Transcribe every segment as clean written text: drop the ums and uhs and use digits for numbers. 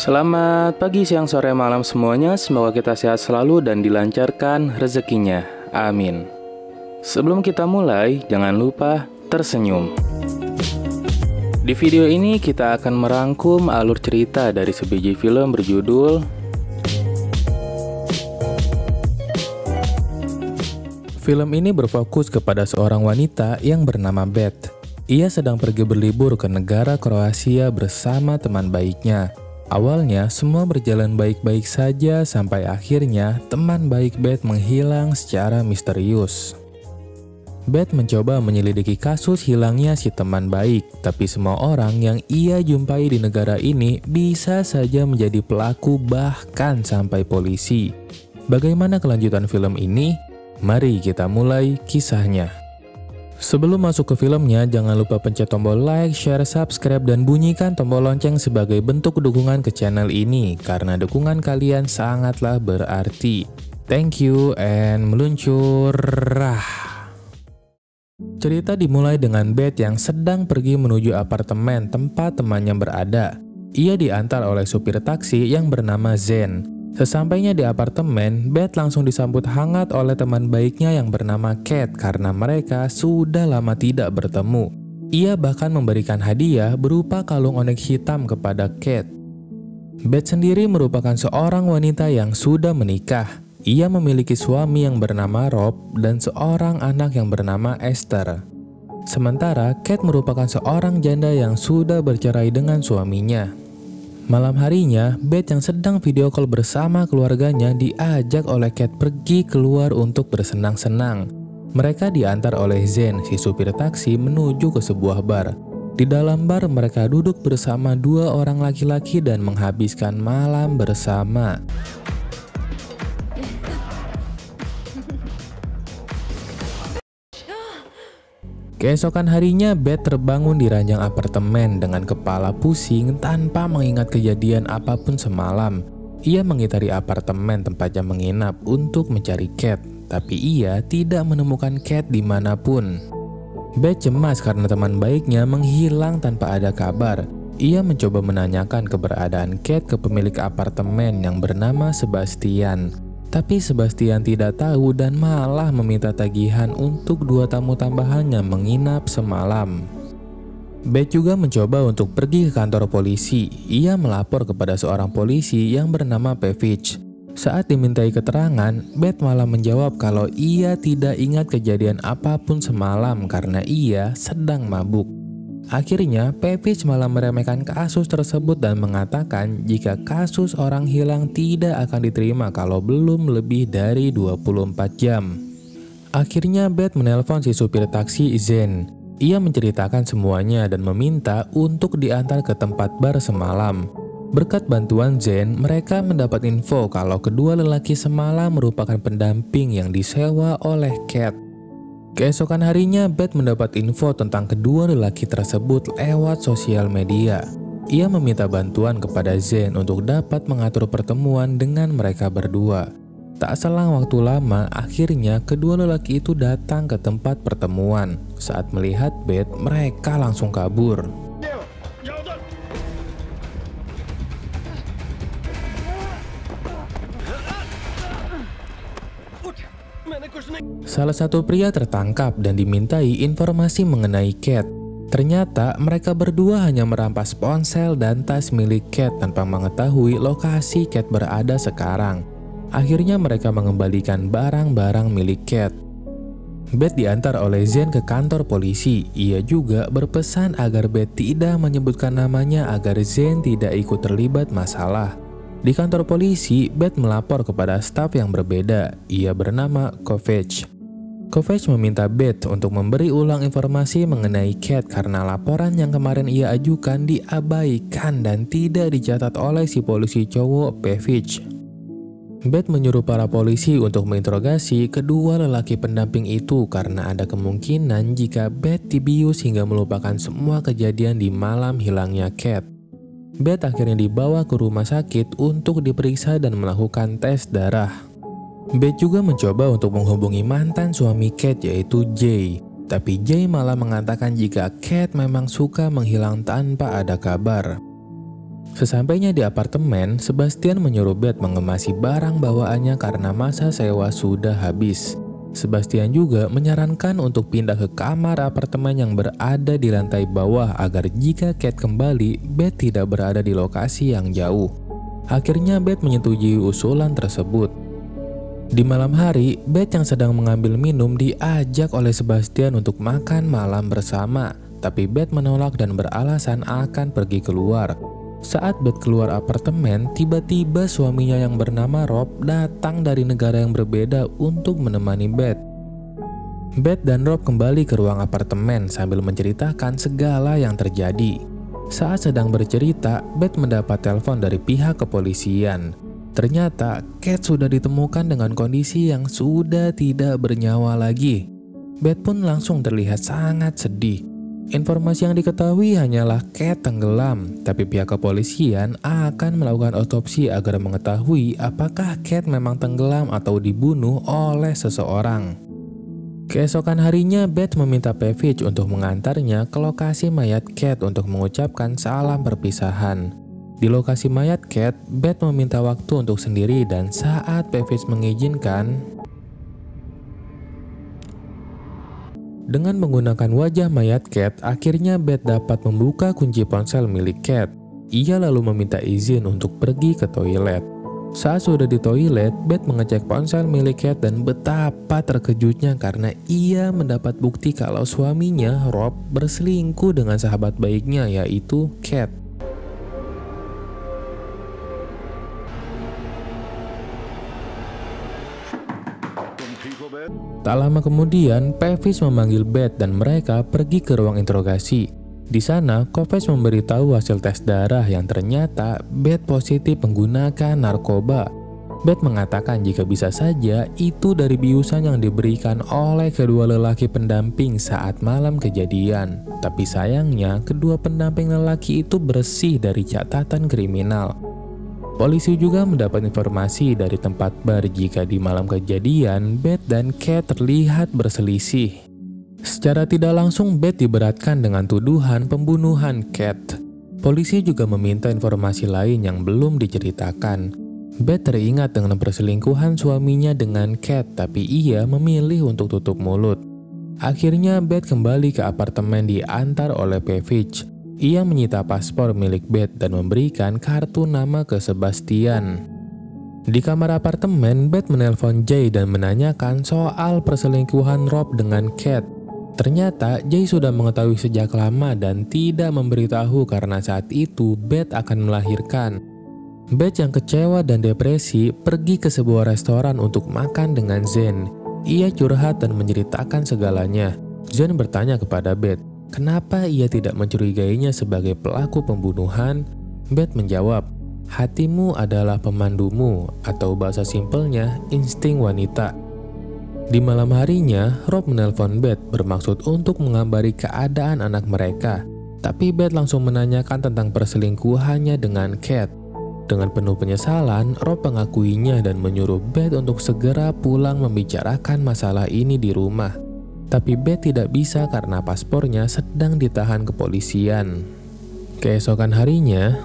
Selamat pagi, siang, sore, malam semuanya. Semoga kita sehat selalu dan dilancarkan rezekinya. Amin. Sebelum kita mulai, jangan lupa tersenyum. Di video ini kita akan merangkum alur cerita dari sebiji film berjudul Film ini berfokus kepada seorang wanita yang bernama Beth. Ia sedang pergi berlibur ke negara Kroasia bersama teman baiknya. Awalnya semua berjalan baik-baik saja sampai akhirnya teman baik Beth menghilang secara misterius. Beth mencoba menyelidiki kasus hilangnya si teman baik, tapi semua orang yang ia jumpai di negara ini bisa saja menjadi pelaku bahkan sampai polisi. Bagaimana kelanjutan film ini? Mari kita mulai kisahnya. Sebelum masuk ke filmnya, jangan lupa pencet tombol like, share, subscribe, dan bunyikan tombol lonceng sebagai bentuk dukungan ke channel ini, karena dukungan kalian sangatlah berarti. Thank you and meluncur. Cerita dimulai dengan Beth yang sedang pergi menuju apartemen tempat temannya berada. Ia diantar oleh supir taksi yang bernama Zen. Sesampainya di apartemen, Beth langsung disambut hangat oleh teman baiknya yang bernama Kate karena mereka sudah lama tidak bertemu. Ia bahkan memberikan hadiah berupa kalung onyx hitam kepada Kate. Beth sendiri merupakan seorang wanita yang sudah menikah. Ia memiliki suami yang bernama Rob dan seorang anak yang bernama Esther. Sementara Kate merupakan seorang janda yang sudah bercerai dengan suaminya. Malam harinya, Beth yang sedang video call bersama keluarganya diajak oleh Kate pergi keluar untuk bersenang-senang. Mereka diantar oleh Zen, si supir taksi, menuju ke sebuah bar. Di dalam bar, mereka duduk bersama dua orang laki-laki dan menghabiskan malam bersama. Keesokan harinya, Beth terbangun di ranjang apartemen dengan kepala pusing tanpa mengingat kejadian apapun semalam. Ia mengitari apartemen tempatnya menginap untuk mencari Kate, tapi ia tidak menemukan Kate dimanapun. Beth cemas karena teman baiknya menghilang tanpa ada kabar. Ia mencoba menanyakan keberadaan Kate ke pemilik apartemen yang bernama Sebastian. Tapi Sebastian tidak tahu dan malah meminta tagihan untuk dua tamu tambahannya menginap semalam. Beth juga mencoba untuk pergi ke kantor polisi. Ia melapor kepada seorang polisi yang bernama Pevic. Saat dimintai keterangan, Beth malah menjawab kalau ia tidak ingat kejadian apapun semalam karena ia sedang mabuk. Akhirnya, Pevic malah meremehkan kasus tersebut dan mengatakan jika kasus orang hilang tidak akan diterima kalau belum lebih dari 24 jam. Akhirnya, Beth menelpon si supir taksi Zen. Ia menceritakan semuanya dan meminta untuk diantar ke tempat bar semalam. Berkat bantuan Zen, mereka mendapat info kalau kedua lelaki semalam merupakan pendamping yang disewa oleh Kate. Keesokan harinya, Beth mendapat info tentang kedua lelaki tersebut lewat sosial media. Ia meminta bantuan kepada Zen untuk dapat mengatur pertemuan dengan mereka berdua. Tak selang waktu lama, akhirnya kedua lelaki itu datang ke tempat pertemuan. Saat melihat Beth, mereka langsung kabur. Salah satu pria tertangkap dan dimintai informasi mengenai Kate. Ternyata mereka berdua hanya merampas ponsel dan tas milik Kate tanpa mengetahui lokasi Kate berada sekarang. Akhirnya mereka mengembalikan barang-barang milik Kate. Beth diantar oleh Zen ke kantor polisi. Ia juga berpesan agar Beth tidak menyebutkan namanya agar Zen tidak ikut terlibat masalah. Di kantor polisi, Beth melapor kepada staf yang berbeda. Ia bernama Kovac. Kovac meminta Beth untuk memberi ulang informasi mengenai Kate karena laporan yang kemarin ia ajukan diabaikan dan tidak dicatat oleh si polisi cowok Pevic. Beth menyuruh para polisi untuk menginterogasi kedua lelaki pendamping itu karena ada kemungkinan jika Beth dibius hingga melupakan semua kejadian di malam hilangnya Kate. Beth akhirnya dibawa ke rumah sakit untuk diperiksa dan melakukan tes darah. Beth juga mencoba untuk menghubungi mantan suami Kate yaitu Jay. Tapi Jay malah mengatakan jika Kate memang suka menghilang tanpa ada kabar. Sesampainya di apartemen, Sebastian menyuruh Beth mengemasi barang bawaannya karena masa sewa sudah habis. Sebastian juga menyarankan untuk pindah ke kamar apartemen yang berada di lantai bawah agar jika Kate kembali, Beth tidak berada di lokasi yang jauh. Akhirnya Beth menyetujui usulan tersebut. Di malam hari, Beth yang sedang mengambil minum diajak oleh Sebastian untuk makan malam bersama, tapi Beth menolak dan beralasan akan pergi keluar. Saat Beth keluar apartemen, tiba-tiba suaminya yang bernama Rob datang dari negara yang berbeda untuk menemani Beth. Beth dan Rob kembali ke ruang apartemen sambil menceritakan segala yang terjadi. Saat sedang bercerita, Beth mendapat telepon dari pihak kepolisian. Ternyata Kate sudah ditemukan dengan kondisi yang sudah tidak bernyawa lagi. Beth pun langsung terlihat sangat sedih. Informasi yang diketahui hanyalah Kate tenggelam, tapi pihak kepolisian akan melakukan otopsi agar mengetahui apakah Kate memang tenggelam atau dibunuh oleh seseorang. Keesokan harinya, Beth meminta Pavich untuk mengantarnya ke lokasi mayat Kate untuk mengucapkan salam perpisahan. Di lokasi mayat Kate, Beth meminta waktu untuk sendiri dan saat Pavich mengizinkan, dengan menggunakan wajah mayat Kate, akhirnya Beth dapat membuka kunci ponsel milik Kate. Ia lalu meminta izin untuk pergi ke toilet. Saat sudah di toilet, Beth mengecek ponsel milik Kate dan betapa terkejutnya karena ia mendapat bukti kalau suaminya, Rob, berselingkuh dengan sahabat baiknya yaitu Kate. Tak lama kemudian, Pavich memanggil Beth dan mereka pergi ke ruang interogasi. Di sana, Kovacs memberitahu hasil tes darah yang ternyata Beth positif menggunakan narkoba. Beth mengatakan jika bisa saja itu dari biusan yang diberikan oleh kedua lelaki pendamping saat malam kejadian. Tapi sayangnya, kedua pendamping lelaki itu bersih dari catatan kriminal. Polisi juga mendapat informasi dari tempat bar jika di malam kejadian Beth dan Kate terlihat berselisih. Secara tidak langsung Beth diberatkan dengan tuduhan pembunuhan Kate. Polisi juga meminta informasi lain yang belum diceritakan. Beth teringat dengan perselingkuhan suaminya dengan Kate, tapi ia memilih untuk tutup mulut. Akhirnya Beth kembali ke apartemen diantar oleh Pavich. Ia menyita paspor milik Beth dan memberikan kartu nama ke Sebastian. Di kamar apartemen, Beth menelpon Jay dan menanyakan soal perselingkuhan Rob dengan Kate. Ternyata Jay sudah mengetahui sejak lama dan tidak memberitahu karena saat itu Beth akan melahirkan. Beth yang kecewa dan depresi pergi ke sebuah restoran untuk makan dengan Zen. Ia curhat dan menceritakan segalanya. Zen bertanya kepada Beth, kenapa ia tidak mencurigainya sebagai pelaku pembunuhan? Beth menjawab, hatimu adalah pemandumu, atau bahasa simpelnya, insting wanita. Di malam harinya, Rob menelpon Beth bermaksud untuk mengabari keadaan anak mereka. Tapi Beth langsung menanyakan tentang perselingkuhannya dengan Kate. Dengan penuh penyesalan, Rob mengakuinya dan menyuruh Beth untuk segera pulang membicarakan masalah ini di rumah. Tapi Beth tidak bisa karena paspornya sedang ditahan kepolisian. Keesokan harinya,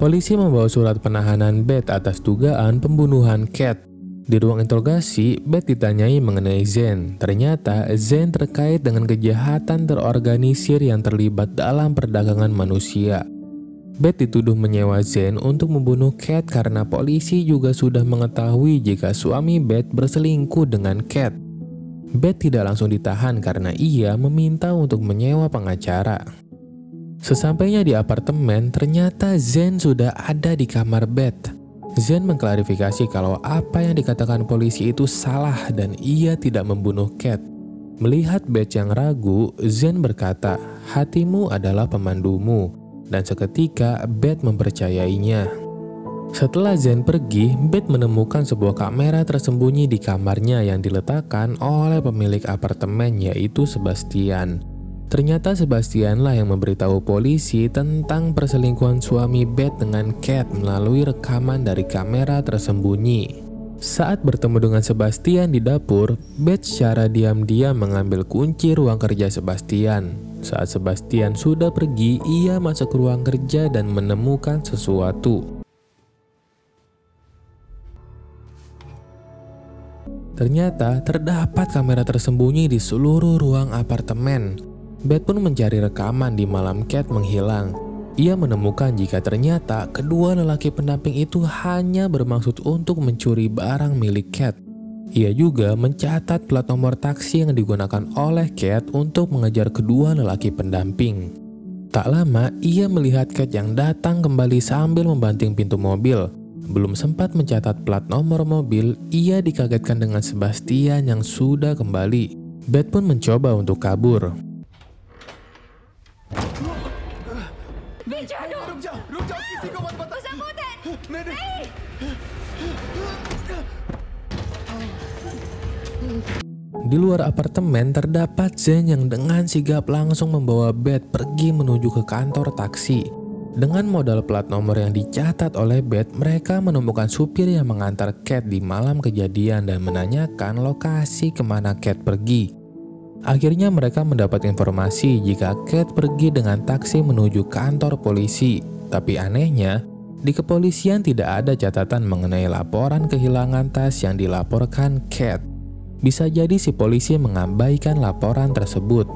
polisi membawa surat penahanan Beth atas dugaan pembunuhan Kate. Di ruang interogasi, Beth ditanyai mengenai Zen. Ternyata Zen terkait dengan kejahatan terorganisir yang terlibat dalam perdagangan manusia. Beth dituduh menyewa Zen untuk membunuh Kate karena polisi juga sudah mengetahui jika suami Beth berselingkuh dengan Kate. Beth tidak langsung ditahan karena ia meminta untuk menyewa pengacara. Sesampainya di apartemen, ternyata Zen sudah ada di kamar Beth. Zen mengklarifikasi kalau apa yang dikatakan polisi itu salah dan ia tidak membunuh Kate. Melihat Beth yang ragu, Zen berkata, hatimu adalah pemandumu. Dan seketika Beth mempercayainya. Setelah Zen pergi, Beth menemukan sebuah kamera tersembunyi di kamarnya yang diletakkan oleh pemilik apartemen yaitu Sebastian. Ternyata Sebastianlah yang memberitahu polisi tentang perselingkuhan suami Beth dengan Kate melalui rekaman dari kamera tersembunyi. Saat bertemu dengan Sebastian di dapur, Beth secara diam-diam mengambil kunci ruang kerja Sebastian. Saat Sebastian sudah pergi, ia masuk ke ruang kerja dan menemukan sesuatu. Ternyata terdapat kamera tersembunyi di seluruh ruang apartemen. Beth pun mencari rekaman di malam Kate menghilang. Ia menemukan jika ternyata kedua lelaki pendamping itu hanya bermaksud untuk mencuri barang milik Kate. Ia juga mencatat plat nomor taksi yang digunakan oleh Kate untuk mengejar kedua lelaki pendamping. Tak lama, ia melihat Kate yang datang kembali sambil membanting pintu mobil. Belum sempat mencatat plat nomor mobil, ia dikagetkan dengan Sebastian yang sudah kembali. Beth pun mencoba untuk kabur. Di luar apartemen terdapat Zen yang dengan sigap langsung membawa Beth pergi menuju ke kantor taksi. Dengan modal plat nomor yang dicatat oleh Beth, mereka menemukan supir yang mengantar Kate di malam kejadian dan menanyakan lokasi kemana Kate pergi. Akhirnya mereka mendapat informasi jika Kate pergi dengan taksi menuju kantor polisi. Tapi anehnya, di kepolisian tidak ada catatan mengenai laporan kehilangan tas yang dilaporkan Kate. Bisa jadi si polisi mengabaikan laporan tersebut.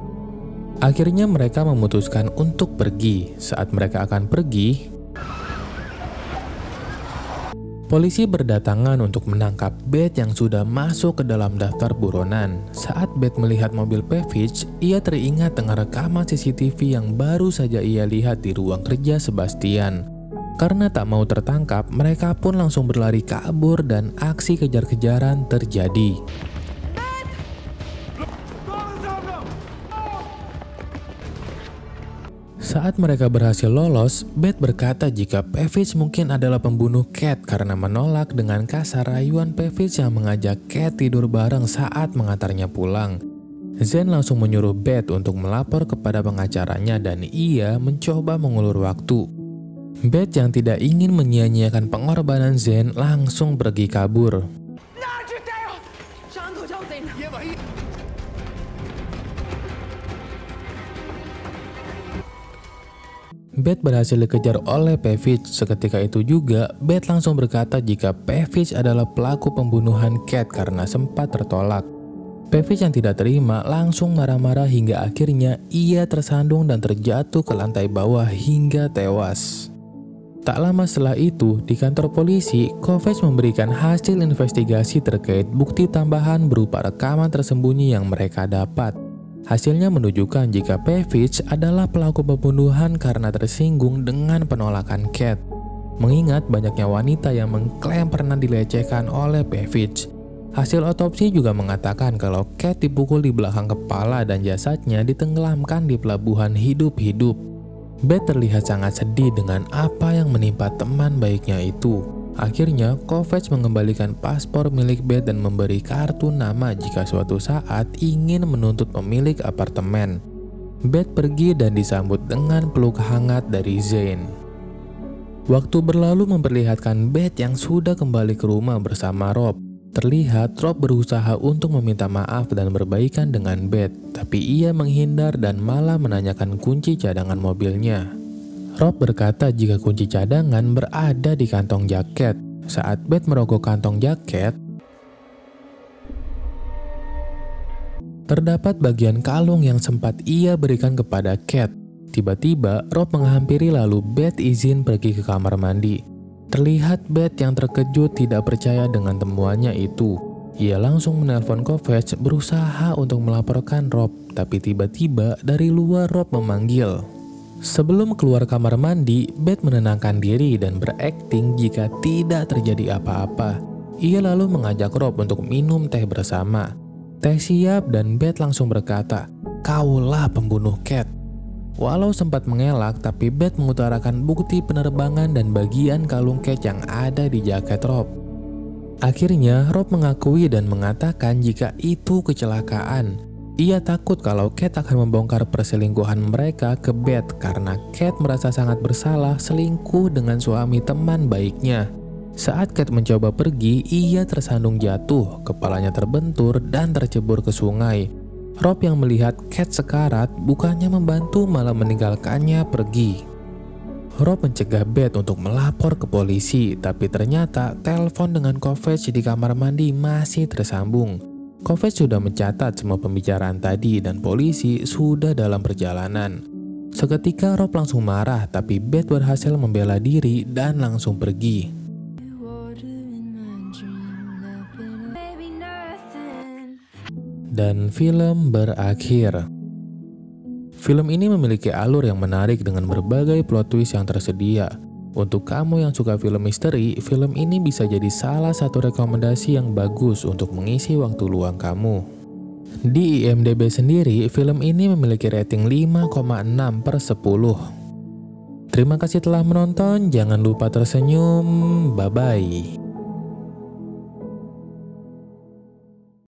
Akhirnya mereka memutuskan untuk pergi. Saat mereka akan pergi, polisi berdatangan untuk menangkap Beth yang sudah masuk ke dalam daftar buronan. Saat Beth melihat mobil Pavich, ia teringat dengan rekaman CCTV yang baru saja ia lihat di ruang kerja Sebastian. Karena tak mau tertangkap, mereka pun langsung berlari kabur dan aksi kejar-kejaran terjadi. Saat mereka berhasil lolos, Beth berkata jika Pavich mungkin adalah pembunuh Kate karena menolak dengan kasar rayuan Pavich yang mengajak Kate tidur bareng saat mengantarnya pulang. Zen langsung menyuruh Beth untuk melapor kepada pengacaranya dan ia mencoba mengulur waktu. Beth yang tidak ingin menyia-nyiakan pengorbanan Zen langsung pergi kabur. Beth berhasil dikejar oleh Pavich. Seketika itu juga, Beth langsung berkata jika Pavich adalah pelaku pembunuhan Kate karena sempat tertolak. Pavich yang tidak terima langsung marah-marah hingga akhirnya ia tersandung dan terjatuh ke lantai bawah hingga tewas. Tak lama setelah itu, di kantor polisi, Kovacs memberikan hasil investigasi terkait bukti tambahan berupa rekaman tersembunyi yang mereka dapat. Hasilnya menunjukkan jika Pavich adalah pelaku pembunuhan karena tersinggung dengan penolakan Kate. Mengingat banyaknya wanita yang mengklaim pernah dilecehkan oleh Pavich. Hasil otopsi juga mengatakan kalau Kate dipukul di belakang kepala dan jasadnya ditenggelamkan di pelabuhan hidup-hidup. Beth terlihat sangat sedih dengan apa yang menimpa teman baiknya itu. Akhirnya, Kovacs mengembalikan paspor milik Beth dan memberi kartu nama jika suatu saat ingin menuntut pemilik apartemen. Beth pergi dan disambut dengan peluk hangat dari Zane. Waktu berlalu memperlihatkan Beth yang sudah kembali ke rumah bersama Rob. Terlihat Rob berusaha untuk meminta maaf dan berbaikan dengan Beth, tapi ia menghindar dan malah menanyakan kunci cadangan mobilnya. Rob berkata jika kunci cadangan berada di kantong jaket. Saat Beth merogoh kantong jaket, terdapat bagian kalung yang sempat ia berikan kepada Kate. Tiba-tiba Rob menghampiri lalu Beth izin pergi ke kamar mandi. Terlihat Beth yang terkejut tidak percaya dengan temuannya itu. Ia langsung menelpon Kovacs berusaha untuk melaporkan Rob, tapi tiba-tiba dari luar Rob memanggil. Sebelum keluar kamar mandi, Beth menenangkan diri dan berakting jika tidak terjadi apa-apa. Ia lalu mengajak Rob untuk minum teh bersama. Teh siap dan Beth langsung berkata, "Kaulah pembunuh Kate." Walau sempat mengelak, tapi Beth mengutarakan bukti penerbangan dan bagian kalung Kate yang ada di jaket Rob. Akhirnya Rob mengakui dan mengatakan jika itu kecelakaan. Ia takut kalau Kate akan membongkar perselingkuhan mereka ke Beth karena Kate merasa sangat bersalah selingkuh dengan suami teman baiknya. Saat Kate mencoba pergi, ia tersandung jatuh, kepalanya terbentur dan tercebur ke sungai. Rob yang melihat Kate sekarat bukannya membantu malah meninggalkannya pergi. Rob mencegah Beth untuk melapor ke polisi, tapi ternyata telepon dengan Kovacs di kamar mandi masih tersambung. Kovacs sudah mencatat semua pembicaraan tadi dan polisi sudah dalam perjalanan. Seketika Rob langsung marah, tapi Beth berhasil membela diri dan langsung pergi. Dan film berakhir. Film ini memiliki alur yang menarik dengan berbagai plot twist yang tersedia. Untuk kamu yang suka film misteri, film ini bisa jadi salah satu rekomendasi yang bagus untuk mengisi waktu luang kamu. Di IMDb sendiri, film ini memiliki rating 5,6/10. Terima kasih telah menonton, jangan lupa tersenyum, bye-bye.